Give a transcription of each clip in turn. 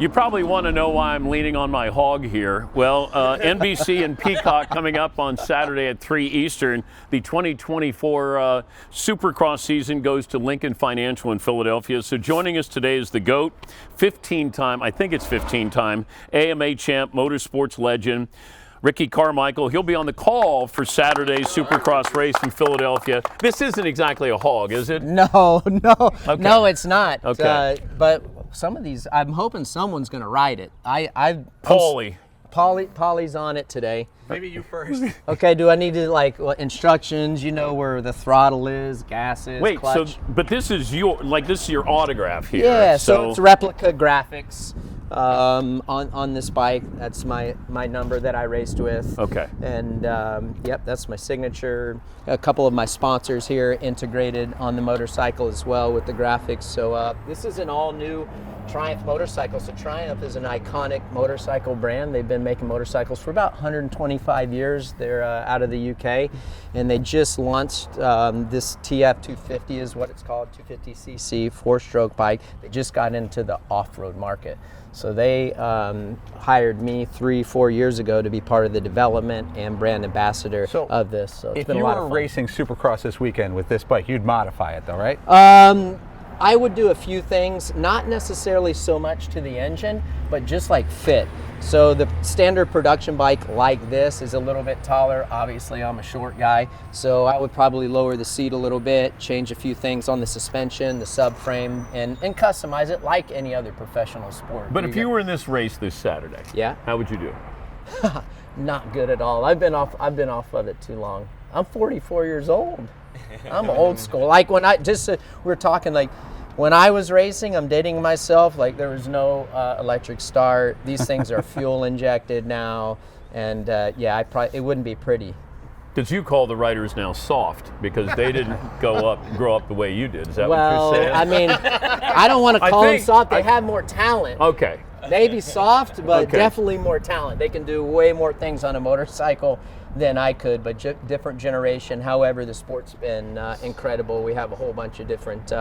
You probably want to know why I'm leaning on my hog here. Well, NBC and Peacock coming up on Saturday at 3 Eastern. The 2024 Supercross season goes to Lincoln Financial in Philadelphia. So joining us today is the GOAT, 15-time AMA champ, motorsports legend, Ricky Carmichael. He'll be on the call for Saturday's Supercross race in Philadelphia. This isn't exactly a hog, is it? No, Okay. no, it's not. Okay. But some of these, I'm hoping someone's going to ride it. Paulie's on it today. Maybe you first. Okay, do I need to instructions? You know where the throttle is, gas is, Wait, clutch. but this is your autograph here. Yeah, so it's replica graphics on this bike. That's my number that I raced with. Okay. And yep, that's my signature. A couple of my sponsors here integrated on the motorcycle as well with the graphics. So this is an all new Triumph motorcycle. So Triumph is an iconic motorcycle brand. They've been making motorcycles for about 125 years. They're out of the UK, and they just launched this TF 250 is what it's called, 250cc 4-stroke bike. They just got into the off-road market. So they hired me 3-4 years ago to be part of the development and brand ambassador of this. So it's been a lot of fun. If you were racing Supercross this weekend with this bike, you'd modify it though, right? I would do a few things, not necessarily so much to the engine, but just like fit. So the standard production bike like this is a little bit taller. Obviously, I'm a short guy, so I would probably lower the seat a little bit, change a few things on the suspension, the subframe, and customize it like any other professional sport. But if you were in this race this Saturday, yeah, how would you do? Not good at all. I've been off of it too long. I'm 44 years old. I'm old school. Like when we're talking like, when I was racing, I'm dating myself, like there was no electric start. These things are fuel injected now, and yeah, it wouldn't be pretty. Did you call the riders now soft because they didn't grow up the way you did? Is that what Well, you're saying? I mean, I don't want to call them soft. They have more talent. Okay. Maybe soft, but Okay. definitely more talent. They can do way more things on a motorcycle than I could, but different generation. However, the sport's been incredible. We have a whole bunch of different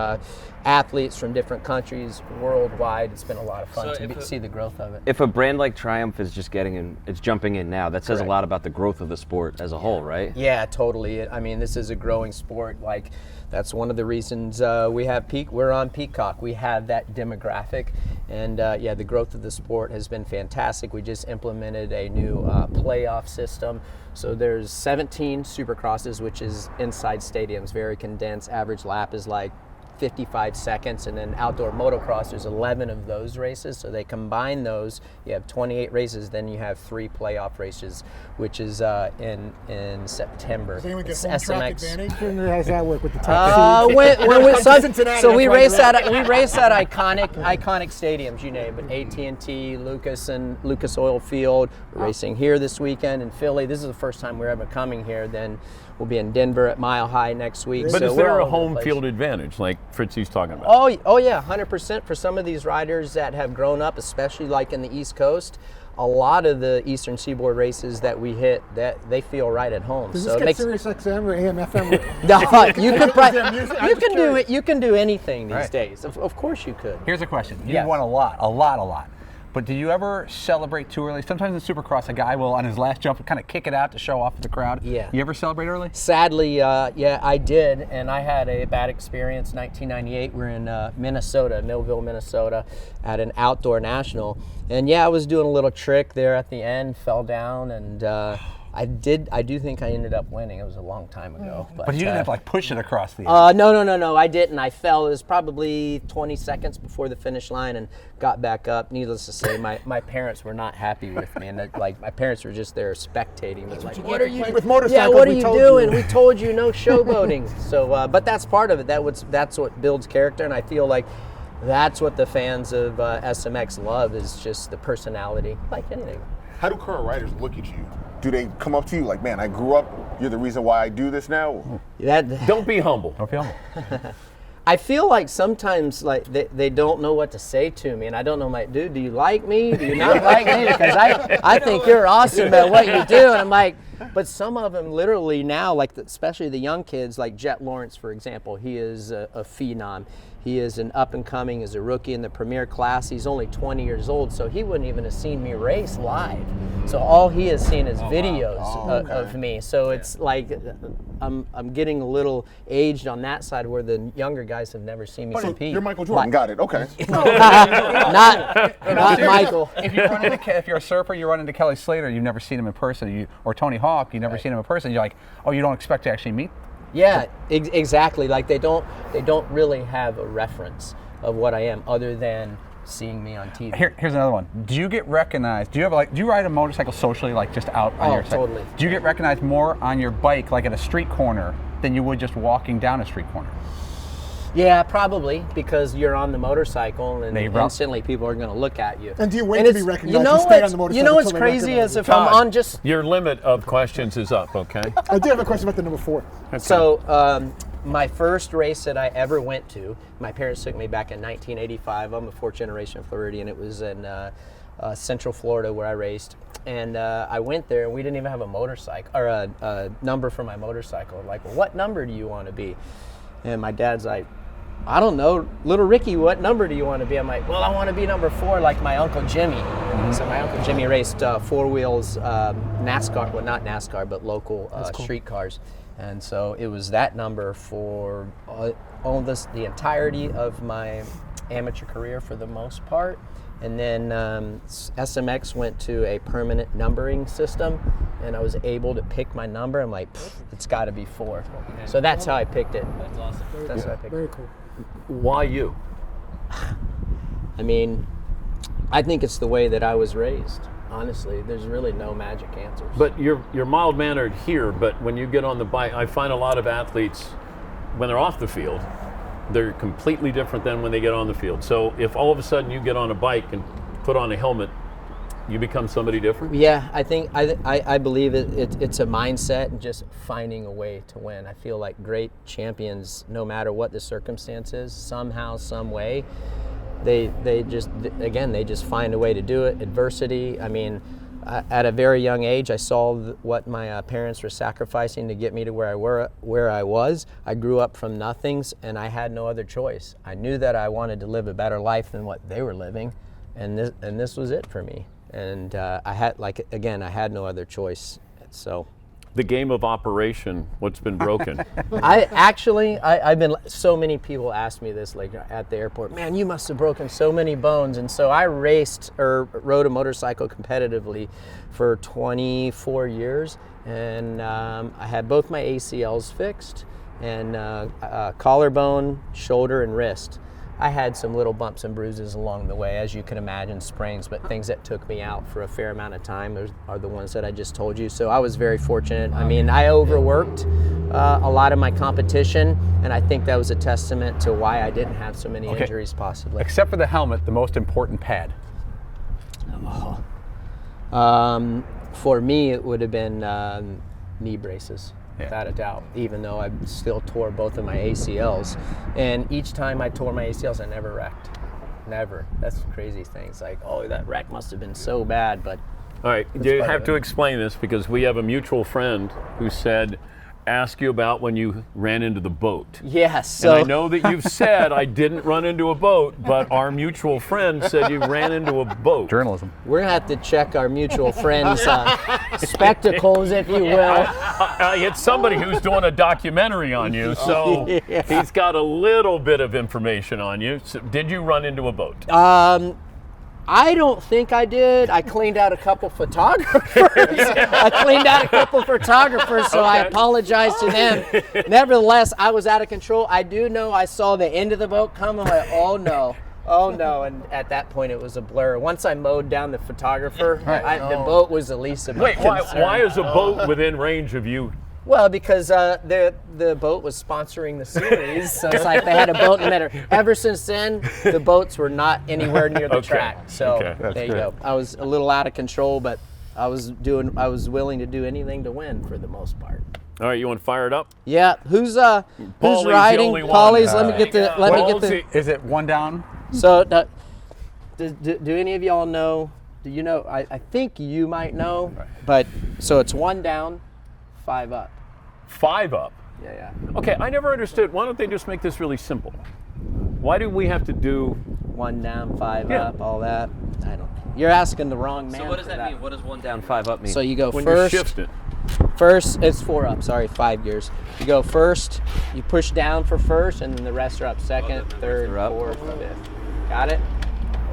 athletes from different countries worldwide. It's been a lot of fun to see the growth of it. If a brand like Triumph is just it's jumping in now, that says Correct. a lot about the growth of the sport as a whole, right? Yeah, totally. I mean, this is a growing sport. Like, that's one of the reasons we're on Peacock. We have that demographic, and yeah, the growth of the sport has been fantastic. We just implemented a new playoff system. So there's 17 Supercrosses, which is inside stadiums, very condensed. Average lap is like 55 seconds, and then outdoor motocross, there's 11 of those races. So they combine those. You have 28 races, then you have 3 playoff races, which is in September. Does anyone get It's home track SMX. advantage? How does that work with the top So we race at iconic stadiums, you name it. AT&T, Lucas Oil Field. We're racing here this weekend in Philly. This is the first time we're ever coming here. Then we'll be in Denver at Mile High next week. But so is we're there all a over the home place. field advantage like Fritzy's talking about? Oh yeah, 100% for some of these riders that have grown up, especially like in the East Coast. A lot of the Eastern Seaboard races that we hit, that they feel right at home. Does so this it get makes Sirius XM or AM FM? you can do it. You can do anything these Right. days. Of course you could. Here's a question. You've Yes. won a lot. But do you ever celebrate too early? Sometimes in Supercross, a guy will, on his last jump, kind of kick it out to show off to the crowd. Yeah. You ever celebrate early? Sadly, yeah, I did, and I had a bad experience. 1998, we're in Minnesota, Millville, Minnesota, at an outdoor national, and yeah, I was doing a little trick there at the end, fell down, and I do think I ended up winning. It was a long time ago. But you didn't have to like push it across the end. No, I didn't. I fell. It was probably 20 seconds before the finish line and got back up. Needless to say, my parents were not happy with me, and like my parents were just there spectating. Like, what are you with motorcycles? Yeah, what are we you told doing? you. We told you no showboating. So, but that's part of it. That's what builds character, and I feel like that's what the fans of SMX love, is just the personality, like anything. How do current writers look at you? Do they come up to you like, man, I grew up, you're the reason why I do this now? Don't be humble. Don't feel me. I feel like sometimes like they don't know what to say to me, and I don't know, like, dude, do you like me? Do you not like me? Because I think you're awesome at what you do, and I'm like, But some of them literally now, like especially the young kids, like Jet Lawrence, for example, he is a phenom. He is an up and coming, is a rookie in the premier class. He's only 20 years old, so he wouldn't even have seen me race live. So all he has seen is videos of me. So it's like I'm getting a little aged on that side, where the younger guys have never seen me compete. You're Michael Jordan. Got it. Okay. not Michael. If you're a surfer, you run into Kelly Slater, you've never seen him in person, or Tony Hawk, you've never seen him in person. You're like, oh, you don't expect to actually meet. Yeah, exactly. Like they don't really have a reference of what I am other than seeing me on TV. Here's another one. Do you get recognized? Do you ride a motorcycle socially, like just out on your side? Totally. Do you get recognized more on your bike, like at a street corner, than you would just walking down a street corner? Yeah, probably, because you're on the motorcycle and instantly people are going to look at you. And do you wait to be recognized? You stay on the motorcycle. You know what's crazy is if I'm on just... Your limit of questions is up, okay? I do have a question about the number 4. Okay. So my first race that I ever went to, my parents took me back in 1985. I'm a 4th generation Floridian. It was in Central Florida where I raced. And I went there and we didn't even have a motorcycle, or a number for my motorcycle. Like, well, what number do you want to be? And my dad's like, I don't know, little Ricky, what number do you want to be? I'm like, well, I want to be number 4, like my Uncle Jimmy. Mm-hmm. So my Uncle Jimmy raced 4 wheels NASCAR, well, not NASCAR, but local street cars. And so it was that number for the entirety of my amateur career for the most part. And then SMX went to a permanent numbering system, and I was able to pick my number. I'm like, it's got to be 4. So that's how I picked it. That's awesome. That's how I picked it. Very cool. Why you? I mean, I think it's the way that I was raised. Honestly, there's really no magic answers. But you're mild-mannered here, but when you get on the bike, I find a lot of athletes, when they're off the field, they're completely different than when they get on the field. So if all of a sudden you get on a bike and put on a helmet, you become somebody different? Yeah, I think I believe it's a mindset and just finding a way to win. I feel like great champions, no matter what the circumstances, somehow, some way, they just find a way to do it. Adversity. I mean, at a very young age, I saw what my parents were sacrificing to get me to where I was. I grew up from nothings, and I had no other choice. I knew that I wanted to live a better life than what they were living, and this was it for me. And I had no other choice. So the game of operation, what's been broken? I've been, so many people ask me this, like at the airport, man, you must have broken so many bones. And so I rode a motorcycle competitively for 24 years. And I had both my ACLs fixed, and collarbone, shoulder, and wrist. I had some little bumps and bruises along the way, as you can imagine, sprains, but things that took me out for a fair amount of time are the ones that I just told you. So I was very fortunate. I mean, I overworked a lot of my competition, and I think that was a testament to why I didn't have so many injuries possibly. Except for the helmet, the most important pad. For me, it would have been knee braces. Without a doubt, even though I still tore both of my ACLs. And each time I tore my ACLs, I never wrecked. Never. That's the crazy thing. It's like, oh, that wreck must have been so bad, but... All right, you have to explain this, because we have a mutual friend who said, ask you about when you ran into the boat. Yes. So and I know that you've said I didn't run into a boat, but our mutual friend said you ran into a boat. Journalism. We're going to have to check our mutual friend's spectacles, if you will. It's somebody who's doing a documentary on you, so he's got a little bit of information on you. So did you run into a boat? I don't think I did. I cleaned out a couple photographers. So I apologize to them. Nevertheless, I was out of control. I do know I saw the end of the boat come. I'm like, oh no. And at that point it was a blur. Once I mowed down the photographer, the boat was the least of my concern. Why is a boat within range of you? Well, because the boat was sponsoring the series, so it's like they had a boat in the middle. Ever since then, the boats were not anywhere near the track. So there you go. I was a little out of control, but I was willing to do anything to win for the most part. All right, you want to fire it up? Yeah. Who's riding? Paulie's. Let me get the. Is it one down? So, do any of y'all know? Do you know? I think you might know, but so it's one down. 5 up. 5 up. Yeah. Okay, I never understood. Why don't they just make this really simple? Why do we have to do 1 down, 5 Yeah. up, all that? I don't. You're asking the wrong man. So what does for that mean? What does 1 down, 5 up mean? So you go when first. you're shifting? First, it's 4 up. Sorry, 5 gears. You go first. You push down for first, and then the rest are up. Second, third, are up. fourth, fifth. Got it?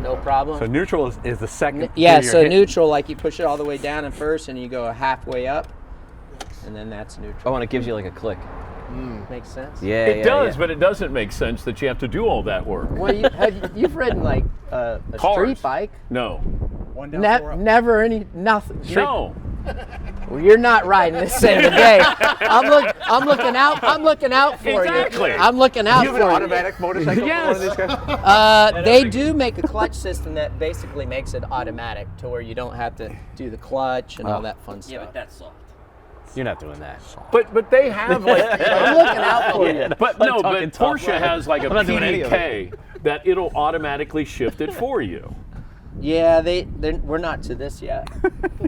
No problem. So neutral is the second. Yeah, gear so you're hitting. neutral, like you push it all the way down in first, and you go halfway up, and then that's neutral. Oh, and it gives you like a click. Makes sense? Yeah, It does, yeah. but it doesn't make sense that you have to do all that work. Well, you've ridden like a Cars. street bike. No. 1 down, 4 up. Never any, nothing. No. Well, you're not riding this same day. I'm looking out for Exactly. you. I'm looking out You have for an you. automatic motorcycle? Yes. For one of these guys? They do make a clutch system that basically makes it automatic to where you don't have to do the clutch and all that fun stuff. Yeah, but that's soft. You're not doing that. But they have like I'm looking out for you. but I'm no, but talking tough, Porsche right? has like a I'm not doing any of PDK that it'll automatically shift it for you. Yeah, we're not to this yet.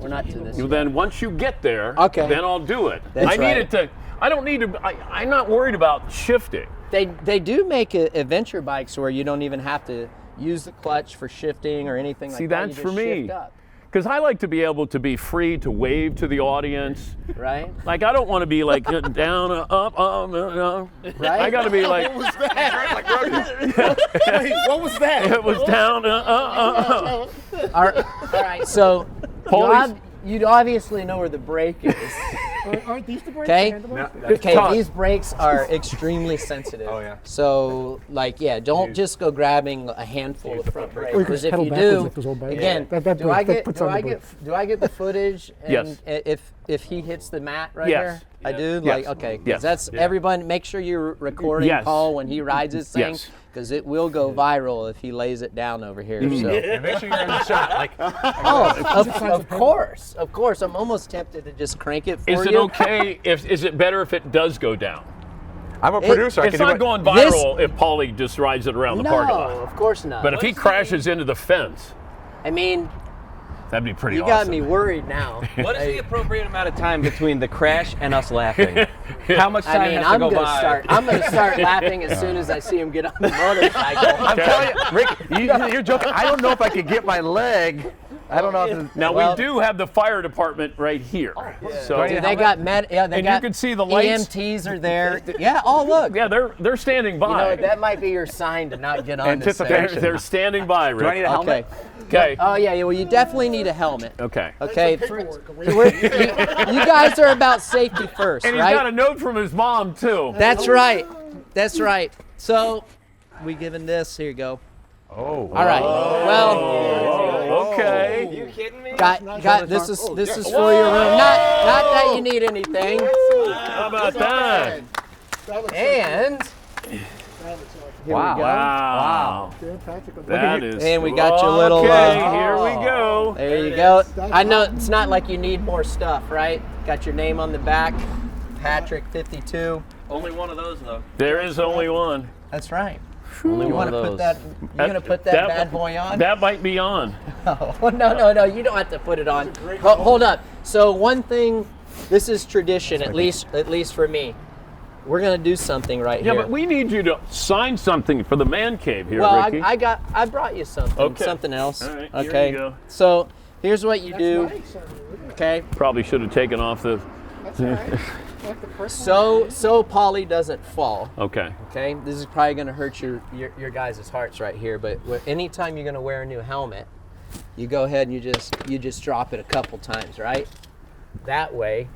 We're not to this yet. Then once you get there, Okay. then I'll do it. That's I need right. it to. I don't need to. I'm not worried about shifting. They do make adventure bikes where you don't even have to use the clutch for shifting or anything See, like that. that's You for just me. shift up, Because I like to be able to be free to wave to the audience. right? Like I don't want to be like down, up, Right? I got to be like What was that? Wait, what was that? it was down, All right. So Paulie's- you'd obviously know where the brake is. Aren't these the brakes? Okay. No. Okay, Todd. these brakes are extremely sensitive. Oh, yeah. So, like, yeah, don't just go grabbing a handful of front brakes. Or you can Because if pedal you backwards do, like those old bikes. again, That do I brake, that get puts do on the I brake. get do I get the footage? And Yes. If he hits the mat right Yes. there, I do. Yes. Like, okay, 'cause Yes. that's everyone. Make sure you're recording Yes. Paul when he rides his thing, Yes. because it will go viral if he lays it down over here. Mm-hmm. So. And make sure you're in the shot. Like, Of course, of course. I'm almost tempted to just crank it for Is it you. okay? Is it better if it does go down? I'm a producer. I It's can do not it. going This- viral if Paulie just rides it around the No, parking lot. of course not. But if he crashes into the fence, I mean, that'd be pretty you awesome. got me worried now. What is the appropriate amount of time between the crash and us laughing? How much time I mean, has to I'm go gonna by? start. I'm gonna start laughing as soon as I see him get on the motorcycle. I'm telling you, Rick, you're joking. I don't know if I could get my leg. I don't know if it's, Now Well- we do have the fire department right here. So Do I need Dude, they got they And you got can see the lights. EMTs are there. Yeah. Oh, look. yeah, they're standing You know by. what, that might be your sign to not get on this thing. Anticipation. they're standing by, Rick. do I need a helmet? Okay. Okay. Oh yeah. Well, you definitely need a helmet. Okay. Okay. Paperwork. You guys are about safety first, And he's right? got a note from his mom too. That's right. That's right. So, we giving this. Here you go. Oh. All right. Well, Okay. You kidding me? got this is for your room. Not that you need anything. How about that? And here Wow. we go. Wow. Fantastic. That is. And we got your little, Okay, here we go. There you go. I know it's not like you need more stuff, right? Got your name on the back. Patrick 52. Only one of those though. There is only one. That's right. Only You one want of to those. put that? You gonna put that bad boy on? That might be on. Oh, no, you don't have to put it on. Hold up. So one thing, this is tradition, at least for me. We're gonna do something right Yeah, here. but we need you to sign something for the man cave here, well, Ricky. I brought you something, Okay. something else. All right, here okay. you go. So here's what you do. Okay. Probably should have taken off the. So Paulie doesn't fall. Okay. Okay. This is probably gonna hurt your guys' hearts right here. But anytime you're gonna wear a new helmet, you go ahead and you just drop it a couple times, right? That way,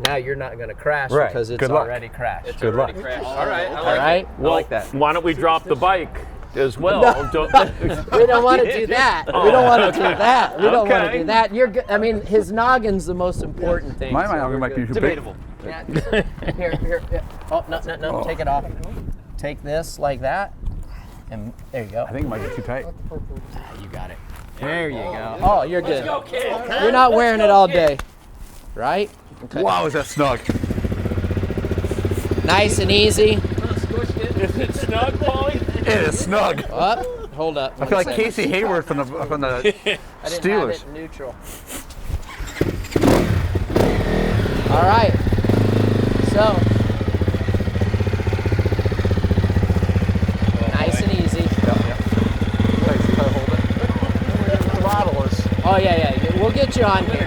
now you're not gonna crash Right. because it's Good luck. already crashed. Good luck. All right. All right. Well, like that. Why don't we drop the bike as well? Don't- We don't want to do that. We don't want to do that. We don't want to Okay. do that. You're good. I mean, his noggin's the most important thing. My so noggin we're might be good. too big. Debatable. Yeah, here. Oh, no. Take it off. Take this like that. And there you go. I think it might be too tight. You got it. There you go. Oh, you're good. You're not wearing it all day, right? Okay. Wow, is that snug? Nice and easy. Is it snug, Paulie? It is snug. Up. Hold up. I feel like Casey Hayward from the I didn't have Steelers. it in neutral. All right. So, nice and easy. Oh yeah. We'll get you on here.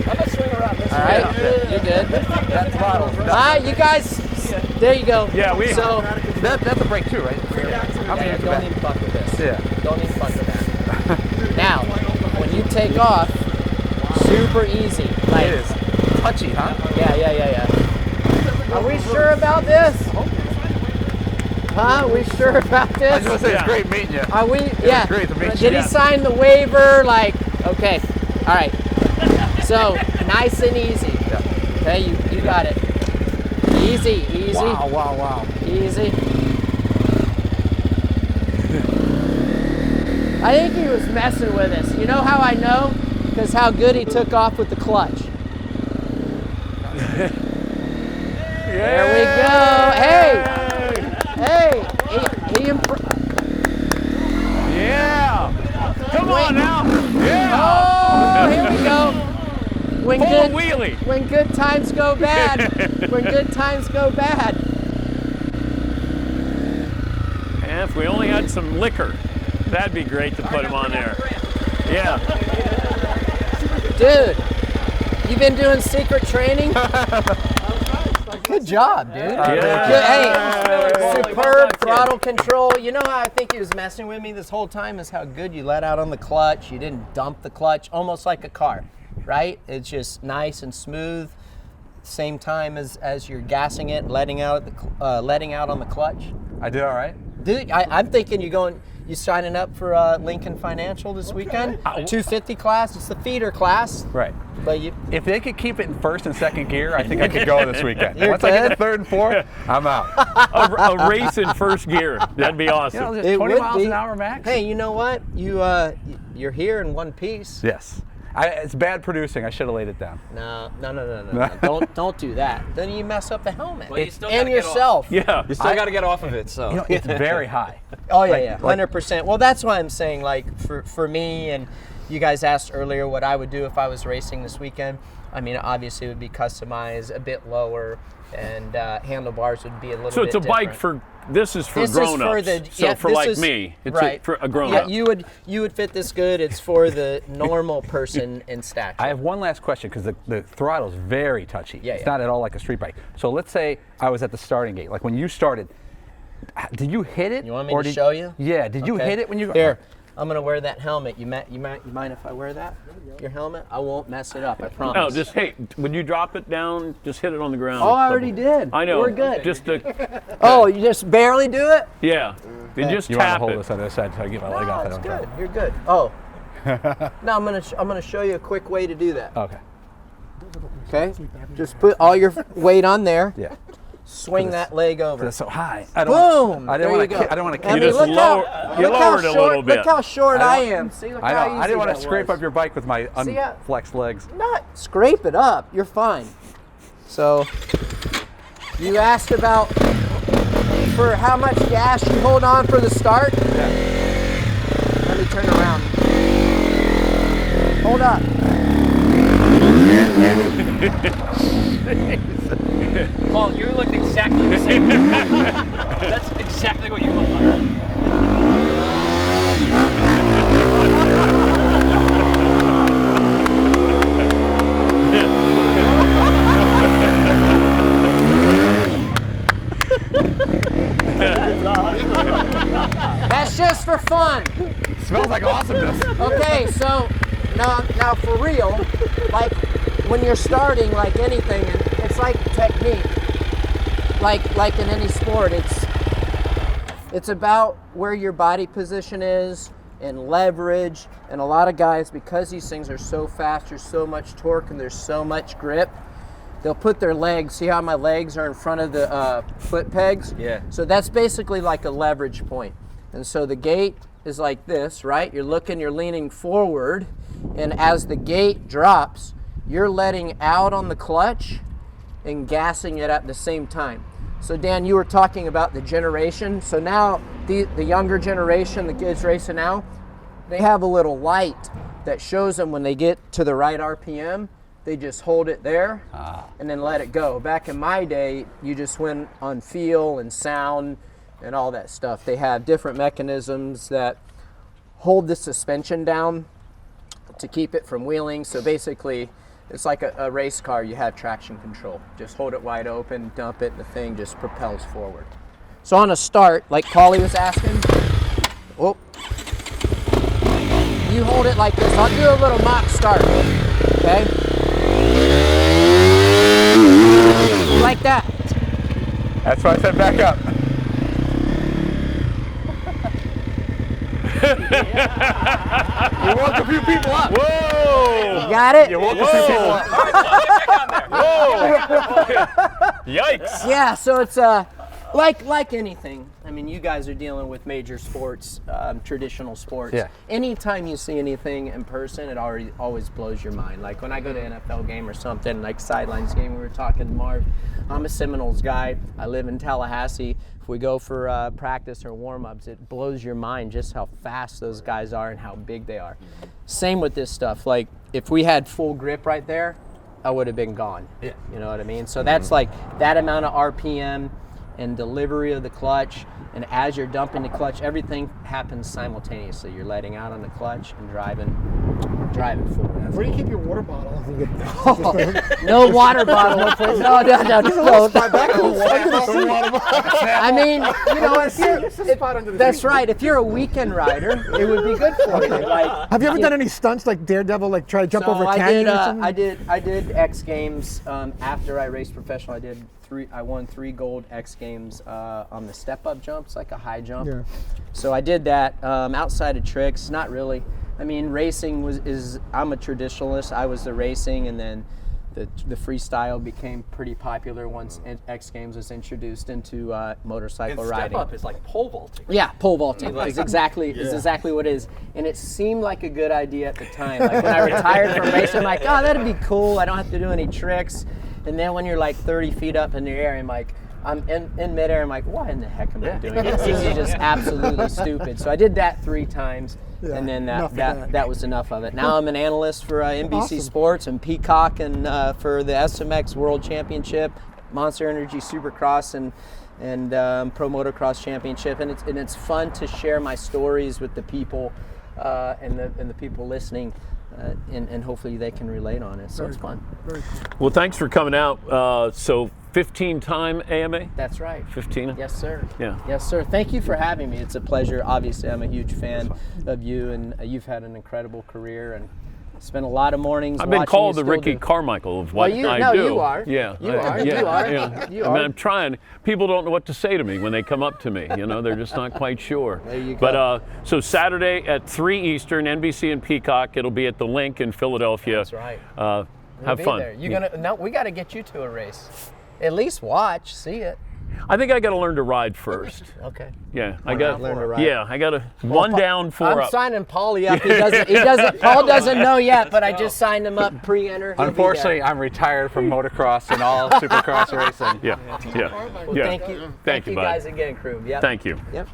I'm gonna swing around this All right, you're good. That throttle. All right, you guys. There you go. Yeah, So That's a brake too, right? don't even fuck with this. Yeah. Don't even fuck with that. Now, when you take off, super easy. Like, It is touchy, huh? Yeah. Are we sure about this? Huh? We sure about I this? was gonna say Yeah. it's great meeting you. Are we? Yeah. great to meet you. Did he Yeah. sign the waiver? Like, okay. All right. So nice and easy. Okay, you got it. Easy. Wow. Easy. I think he was messing with us. You know how I know? Because how good he took off with the clutch. There we go. Hey, he Yeah. Come on now. Yeah. Oh, here we go. When Full good wheelie. when good times go bad. When good times go bad. And if we only had some liquor, that'd be great to put him on there. Yeah. Dude, you been doing secret training? Good job, dude. Hey, superb throttle control. You know how I think he was messing with me this whole time is how good you let out on the clutch. You didn't dump the clutch, almost like a car, right? It's just nice and smooth. Same time as you're gassing it, letting out on the clutch. I did all right. Dude, I'm thinking you signing up for Lincoln Financial this weekend. 250 class. It's the feeder class. Right. But you. If they could keep it in first and second gear, I think I could go this weekend. You're Once I get good. to third and fourth, I'm out. A race in first gear. That'd be awesome. Just It 20 would miles be. an hour max. Hey, you know what? You're here in one piece. Yes. It's bad producing. I should have laid it down. No. Don't do that. Then you mess up the helmet Well, you still and gotta get off. yourself. Yeah. You still got to get off of it, so. You know, it's very high. Oh yeah, 100%. Well, that's why I'm saying, like, for me, and you guys asked earlier what I would do if I was racing this weekend. I mean, obviously it would be customized, a bit lower, and handlebars would be a little bit So it's a different. bike for. This is for This is grown-ups. for the- so yeah, for this like is- me, it's right. for a grown-up. Yeah, you would fit this good. It's for the normal person in stature. I have one last question because the throttle is very touchy. Yeah, it's yeah. not at all like a street bike. So let's say I was at the starting gate. Like when you started, did you hit it? You want me or to did- show you? Yeah. Did you Okay. hit it when you? Here, I'm gonna wear that helmet. You mind if I wear that? Your helmet? I won't mess it up. I promise. No, just hey, when you drop it down, just hit it on the ground. Oh, I already did. I know. We're good. Just to, Oh, you just barely do it? yeah. Then just You want to tap hold it. this on the other side so I get my leg No, off. I it's don't good. drop. You're good. Oh. Now I'm gonna show you a quick way to do that. Okay. Okay. Just put all your weight on there. Yeah. Swing that leg over. That's so high. I don't. Boom! I There didn't you want go. to. I don't want to I keep You mean, just it. you lowered it a little bit. Look how short I I don't- am. See, look I how know. easy I didn't want that to scrape was. up your bike with my See, yeah. unflexed legs. Not scrape it up. You're fine. So you asked about for how much gas you hold on for the start. Let me turn around. Hold up. Paul, you look exactly the same. That's exactly what you look like. That's just for fun. Smells like awesomeness. Okay, so now for real, like when you're starting, like anything, it's like technique. Like in any sport, it's about where your body position is and leverage. And a lot of guys, because these things are so fast, there's so much torque and there's so much grip, they'll put their legs, see how my legs are in front of the foot pegs? Yeah. So that's basically like a leverage point. And so the gate is like this, right? You're leaning forward, and as the gate drops, you're letting out on the clutch and gassing it at the same time. So Dan, you were talking about the generation. So now the younger generation, the kids racing now, they have a little light that shows them when they get to the right RPM they just hold it there and then let it go. Back in my day, you just went on feel and sound and all that stuff. They have different mechanisms that hold the suspension down to keep it from wheeling. So basically, it's like a race car. You have traction control. Just hold it wide open, dump it, and the thing just propels forward. So on a start, like Paulie was asking, oh, you hold it like this. I'll do a little mock start, okay? Like that. That's why I said back up. You woke a few people up. Whoa! You got it? You woke a few people up. Yikes! Yeah, so it's like anything. I mean, you guys are dealing with major sports, traditional sports. Yeah. Anytime you see anything in person, it always blows your mind. Like when I go to an NFL game or something, like sidelines game, we were talking to Marv. I'm a Seminoles guy. I live in Tallahassee. If we go for practice or warm-ups, it blows your mind just how fast those guys are and how big they are. Same with this stuff. Like if we had full grip right there, I would have been gone. Yeah. You know what I mean? So that's like that amount of RPM and delivery of the clutch, and as you're dumping the clutch, everything happens simultaneously. You're letting out on the clutch and driving forward. Where do you keep your water bottle? No water bottle. No. I mean, you know, that's right. If you're a weekend rider, it would be good for you. Like, Have you ever done any stunts like Daredevil, like try to jump over a canyon or something? I did X Games after I raced professional. I won 3 gold X Games on the step-up jumps, like a high jump. Yeah. So I did that outside of tricks. Not really. I mean, racing I'm a traditionalist. I was the racing, and then the freestyle became pretty popular once X Games was introduced into motorcycle riding. Step up is like pole vaulting. Yeah, pole vaulting is exactly what it is. And it seemed like a good idea at the time. Like when I retired from racing, I'm like, oh, that'd be cool. I don't have to do any tricks. And then when you're like 30 feet up in the air, I'm in midair, I'm like, why in the heck am I doing this? This is just absolutely stupid. So I did that 3 times, and then that was enough of it. Now I'm an analyst for NBC Sports and Peacock, and for the SMX World Championship, Monster Energy Supercross, and Pro Motocross Championship, and it's fun to share my stories with the people and the people listening. And hopefully they can relate on it. So it's fun. Very cool. Well, thanks for coming out. So 15-time AMA? That's right. 15? Yes, sir. Yeah. Yes, sir. Thank you for having me. It's a pleasure. Obviously, I'm a huge fan of you, and you've had an incredible career and spent a lot of mornings. I've been watching called you the still Ricky do. Carmichael of what I No, do. you are. Yeah. You are. You are. You I mean, are. I'm trying. People don't know what to say to me when they come up to me. You know, they're just not quite sure. There you go. But so Saturday at 3 Eastern, NBC and Peacock. It'll be at the Link in Philadelphia. That's right. Have Be fun. there. We got to get you to a race. At least watch, see it. I think I got to learn to ride first. Okay. Yeah, I got learn to ride. Yeah, I got to one down, 4 I'm up. signing Paulie up. He doesn't. Paul doesn't know yet, but I just signed him up pre-enter. He'll be Unfortunately, there. I'm retired from motocross and all Supercross racing. Yeah. Well, thank you. Thank you, you bud. guys again, crew. Yep. Thank you. Yep.